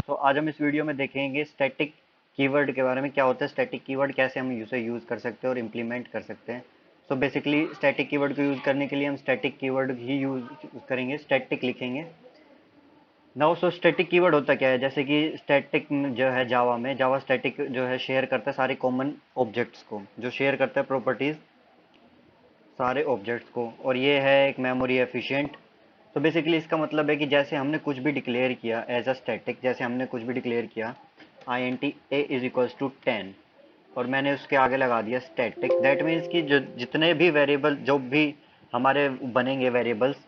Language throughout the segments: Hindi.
तो आज हम इस वीडियो में देखेंगे स्टैटिक कीवर्ड के बारे में, क्या होता है स्टैटिक कीवर्ड, कैसे हम उसे यूज़ कर सकते हैं और इम्प्लीमेंट कर सकते हैं। सो बेसिकली स्टैटिक कीवर्ड को यूज़ करने के लिए हम स्टैटिक कीवर्ड ही यूज़ करेंगे, स्टैटिक लिखेंगे। नाउ सो स्टैटिक कीवर्ड होता क्या है, जैसे कि स्टैटिक जो है जावा में, जावा स्टैटिक जो है शेयर करता है सारे कॉमन ऑब्जेक्ट्स को, जो शेयर करता है प्रॉपर्टीज सारे ऑब्जेक्ट्स को, और ये है एक मेमोरी एफिशिएंट। तो बेसिकली इसका मतलब है कि जैसे हमने कुछ भी डिक्लेयर किया एज अ स्टैटिक, जैसे हमने कुछ भी डिक्लेयर किया I N T a is equals to 10, और मैंने उसके आगे लगा दिया स्टैटिक, दैट मीन्स कि जो जितने भी वेरिएबल जो भी हमारे बनेंगे वेरिएबल्स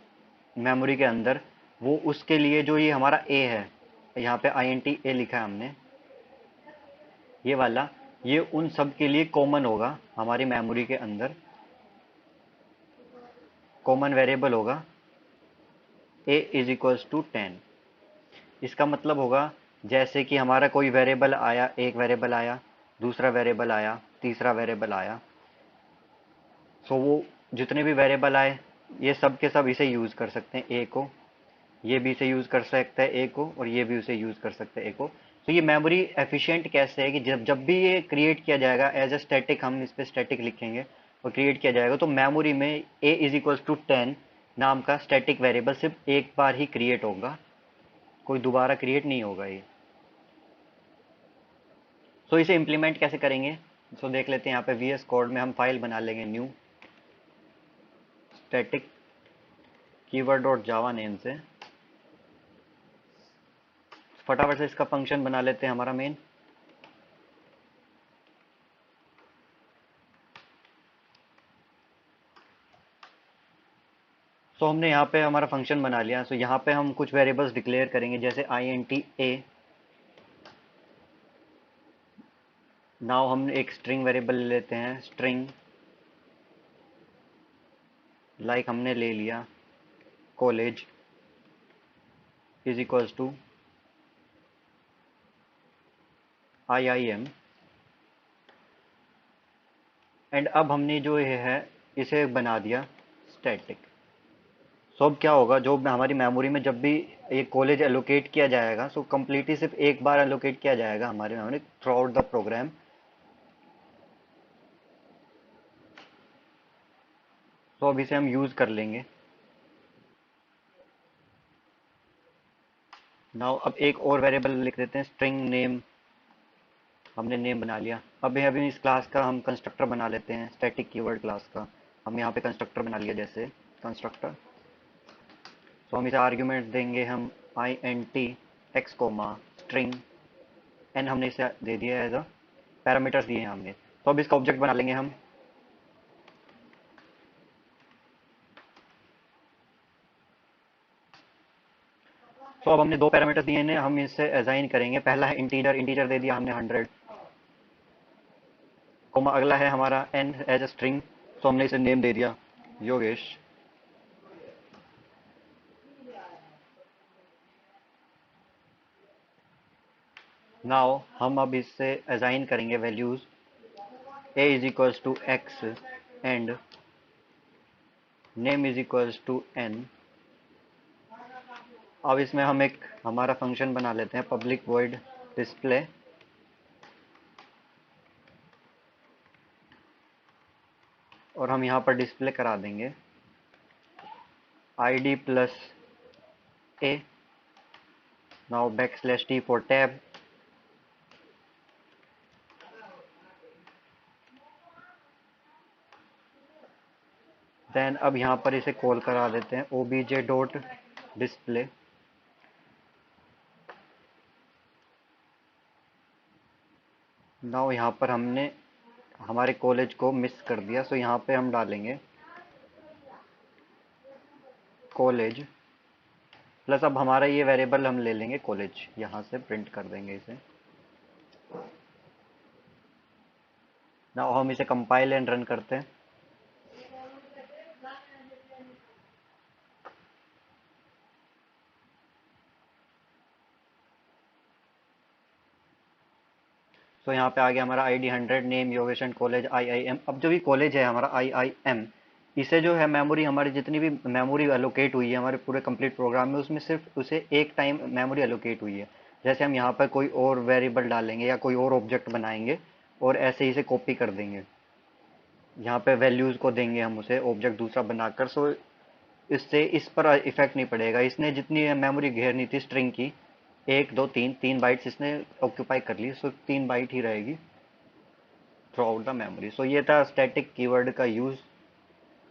मेमोरी के अंदर, वो उसके लिए जो ये हमारा ए है, यहाँ पे आई एन टी ए लिखा है हमने, ये वाला, ये उन सब के लिए कॉमन होगा हमारी मेमोरी के अंदर, कॉमन वेरिएबल होगा ए इज इक्वल्स टू 10। इसका मतलब होगा जैसे कि हमारा कोई वेरिएबल आया, एक वेरिएबल आया, दूसरा वेरिएबल आया, तीसरा वेरिएबल आया, सो वो जितने भी वेरिएबल आए ये सब के सब इसे यूज़ कर सकते हैं ए को, ये भी इसे यूज़ कर सकता है ए को, और ये भी उसे यूज़ कर सकते हैं ए को। तो ये मेमोरी एफिशिएंट कैसे है कि जब जब भी ये क्रिएट किया जाएगा एज अ स्टैटिक, हम इस पर स्टैटिक लिखेंगे और क्रिएट किया जाएगा, तो मेमोरी में ए इज इक्वल्स टू 10 नाम का स्टैटिक वेरिएबल सिर्फ एक बार ही क्रिएट होगा, कोई दोबारा क्रिएट नहीं होगा ये। सो इसे इम्प्लीमेंट कैसे करेंगे, सो देख लेते हैं। यहाँ पे वी एस कोड में हम फाइल बना लेंगे, न्यू स्टैटिक कीवर्ड डॉट जावा नेम से, फटाफट से इसका फंक्शन बना लेते हैं हमारा मेन। सो हमने यहाँ पे हमारा फंक्शन बना लिया। सो यहाँ पे हम कुछ वेरिएबल्स डिक्लेयर करेंगे, जैसे I N T a. Now हम एक स्ट्रिंग वेरिएबल ले लेते हैं, स्ट्रिंग लाइक हमने ले लिया college is equals to I I M, and अब हमने जो ये है इसे बना दिया स्टैटिक। सो अब क्या होगा, जो हमारी मेमोरी में जब भी ये कॉलेज एलोकेट किया जाएगा, सो कम्प्लीटली सिर्फ एक बार एलोकेट किया जाएगा हमारे memory throughout the program. So अब इसे हम यूज कर लेंगे। नाउ अब एक और वेरिएबल लिख देते हैं, स्ट्रिंग नेम, हमने नेम बना लिया। अब अभी इस क्लास का हम कंस्ट्रक्टर बना लेते हैं, स्टैटिक कीवर्ड क्लास का। हम यहाँ पे कंस्ट्रक्टर बना लिया, जैसे कंस्ट्रक्टर। तो हम इसे आर्ग्यूमेंट देंगे हम I N T x comma string n, हमने इसे दे दिया एज अ पैरामीटर्स दिए हैं हमने। तो अब इसका ऑब्जेक्ट बना लेंगे हम। तो अब हमने दो पैरामीटर्स दिए हैं, हम इससे असाइन करेंगे। पहला है इंटीजर, इंटीजर दे दिया हमने 100, कोमा अगला है हमारा एन एज अ स्ट्रिंग, तो हमने इसे नेम दे दिया योगेश। नाउ हम अब इससे असाइन करेंगे values, a is equals to x and name is equals to n. अब इसमें हम एक हमारा फंक्शन बना लेते हैं, पब्लिक वॉइड डिस्प्ले, और हम यहाँ पर डिस्प्ले करा देंगे id plus a, now back slash t for tab. Then अब यहाँ पर इसे कॉल करा देते हैं obj डॉट डिस्प्ले। नाउ यहाँ पर हमने हमारे कॉलेज को मिस कर दिया, सो यहाँ पे हम डालेंगे कॉलेज प्लस, अब हमारा ये वेरिएबल हम ले लेंगे कॉलेज, यहाँ से प्रिंट कर देंगे इसे। नाउ हम इसे कंपाइल एंड रन करते हैं। तो यहाँ पे आ गया हमारा I D 100, name Yogesh and college I I M. अब जो भी कॉलेज है हमारा आई आई एम, इसे जो है मेमोरी, हमारी जितनी भी मेमोरी एलोकेट हुई है हमारे पूरे कंप्लीट प्रोग्राम में, उसमें सिर्फ उसे एक टाइम मेमोरी एलोकेट हुई है। जैसे हम यहाँ पर कोई और वेरिएबल डालेंगे या कोई और ऑब्जेक्ट बनाएंगे और ऐसे ही से कॉपी कर देंगे, यहाँ पे वैल्यूज को देंगे हम उसे ऑब्जेक्ट दूसरा बनाकर। सो इससे इस पर इफेक्ट नहीं पड़ेगा। इसने जितनी मेमोरी घेरनी थी स्ट्रिंग की, एक दो तीन, 3 बाइट्स इसने ऑक्यूपाई कर ली, सो 3 बाइट ही रहेगी थ्रू आउट द मेमोरी। सो ये था स्टैटिक कीवर्ड का यूज